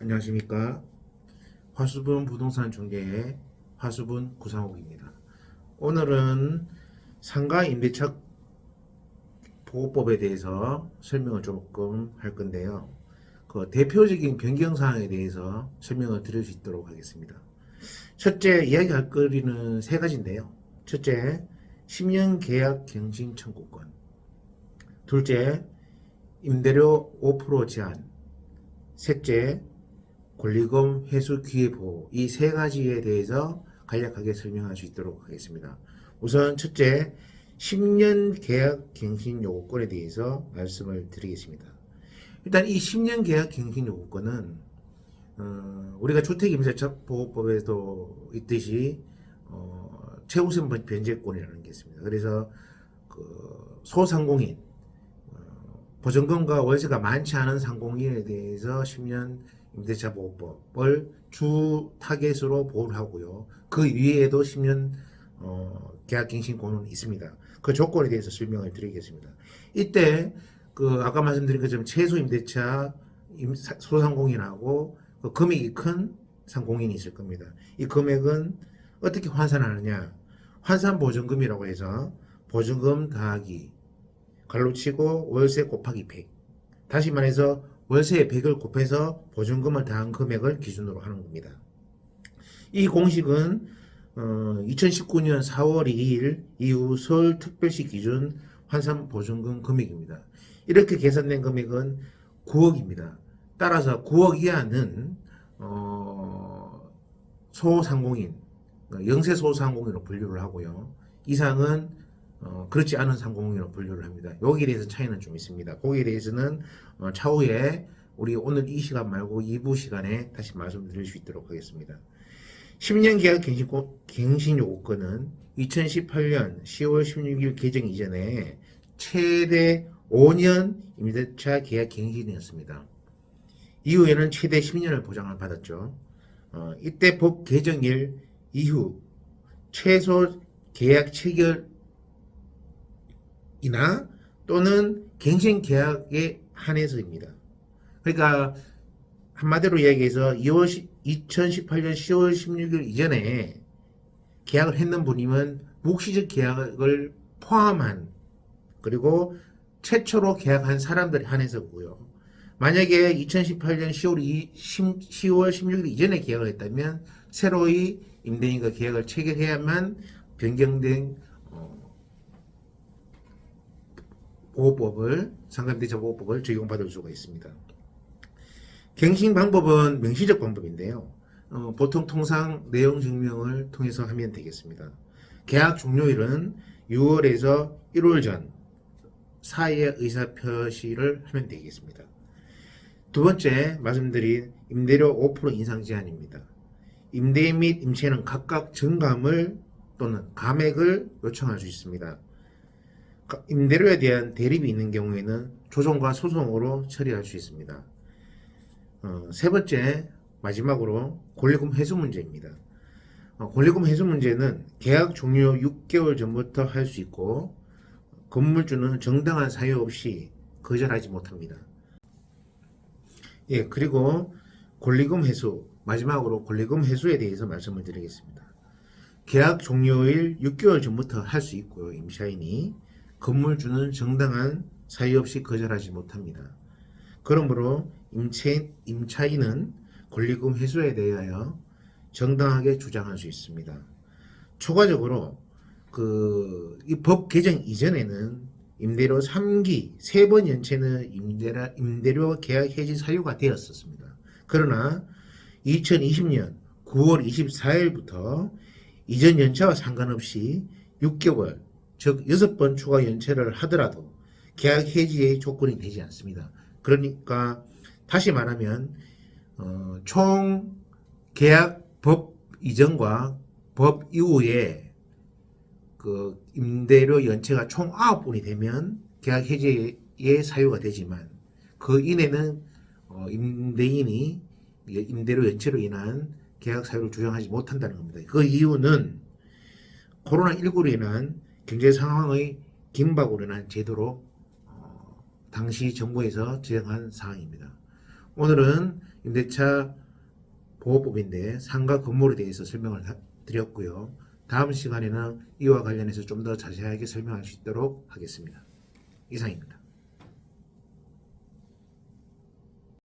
안녕하십니까. 화수분 부동산 중개의 화수분 구상욱입니다. 오늘은 상가 임대차 보호법에 대해서 설명을 조금 할 건데요. 그 대표적인 변경 사항에 대해서 설명을 드릴 수 있도록 하겠습니다. 첫째, 이야기할 거리는 세 가지인데요. 첫째, 10년 계약 갱신 청구권. 둘째, 임대료 5% 제한. 셋째, 권리금 회수 기회 보호, 이 세 가지에 대해서 간략하게 설명할 수 있도록 하겠습니다. 우선 첫째, 10년 계약 갱신 요구권에 대해서 말씀을 드리겠습니다. 일단 이 10년 계약 갱신 요구권은 우리가 주택임대차보호법에도 있듯이 최우선 변제권이라는 게 있습니다. 그래서 그 소상공인, 보증금과 월세가 많지 않은 상공인에 대해서 10년 임대차 보호법을 주 타겟으로 보호를 하고요. 그 위에도 10년 계약갱신권은 있습니다. 그 조건에 대해서 설명을 드리겠습니다. 이때 그 아까 말씀드린 것처럼 최소 임대차 소상공인하고 그 금액이 큰 상공인이 있을 겁니다. 이 금액은 어떻게 환산하느냐? 환산보증금이라고 해서 보증금 더하기 갈로치고 월세 곱하기 100. 다시 말해서 월세의 100을 곱해서 보증금을 더한 금액을 기준으로 하는 겁니다. 이 공식은 2019년 4월 2일 이후 서울특별시 기준 환산보증금 금액입니다. 이렇게 계산된 금액은 9억입니다. 따라서 9억 이하는 소상공인, 영세 소상공인으로 분류를 하고요. 이상은 그렇지 않은 상공인으로 분류를 합니다. 여기에 대해서 차이는 좀 있습니다. 거기에 대해서는 차후에 우리 오늘 이 시간 말고 2부 시간에 다시 말씀드릴 수 있도록 하겠습니다. 10년 계약 갱신 요구권은 2018년 10월 16일 개정 이전에 최대 5년 임대차 계약 갱신이었습니다. 이후에는 최대 10년을 보장을 받았죠. 이때 법 개정일 이후 최소 계약 체결 이나 또는 갱신 계약에 한해서입니다. 그러니까 한마디로 이야기해서 2018년 10월 16일 이전에 계약을 했는 분이면 묵시적 계약을 포함한 그리고 최초로 계약한 사람들이 한해서고요. 만약에 2018년 10월 16일 이전에 계약을 했다면 새로이 임대인과 계약을 체결해야만 변경된 보호법을 상가임대차 보호법을 적용받을 수가 있습니다. 갱신 방법은 명시적 방법인데요. 보통 통상 내용 증명을 통해서 하면 되겠습니다. 계약 종료일은 6월에서 1월 전 사이에 의사표시를 하면 되겠습니다. 두 번째 말씀드린 임대료 5% 인상 제한입니다. 임대인 및 임차인은 각각 증감을 또는 감액을 요청할 수 있습니다. 임대료에 대한 대립이 있는 경우에는 조정과 소송으로 처리할 수 있습니다. 세 번째, 마지막으로 권리금 회수 문제입니다. 권리금 회수 문제는 계약 종료 6개월 전부터 할 수 있고 건물주는 정당한 사유 없이 거절하지 못합니다. 예, 그리고 권리금 회수, 마지막으로 권리금 회수에 대해서 말씀을 드리겠습니다. 계약 종료일 6개월 전부터 할 수 있고요. 임차인이 건물주는 정당한 사유 없이 거절하지 못합니다. 그러므로 임차인은 권리금 회수에 대하여 정당하게 주장할 수 있습니다. 추가적으로 이 법 개정 이전에는 임대료 3기 3번 연체는 임대료 계약 해지 사유가 되었었습니다. 그러나 2020년 9월 24일부터 이전 연차와 상관없이 6개월 즉 6번 추가 연체를 하더라도 계약 해지의 조건이 되지 않습니다. 그러니까 다시 말하면 총 계약 법 이전과 법 이후에 그 임대료 연체가 총 9번이 되면 계약 해지의 사유가 되지만 그 이내는 임대인이 임대료 연체로 인한 계약 사유를 주장하지 못한다는 겁니다. 그 이유는 코로나19로 인한 경제 상황의 긴박으로 인한 제도로 당시 정부에서 제정한 사항입니다. 오늘은 임대차 보호법인데 상가 건물에 대해서 설명을 드렸고요. 다음 시간에는 이와 관련해서 좀 더 자세하게 설명할 수 있도록 하겠습니다. 이상입니다.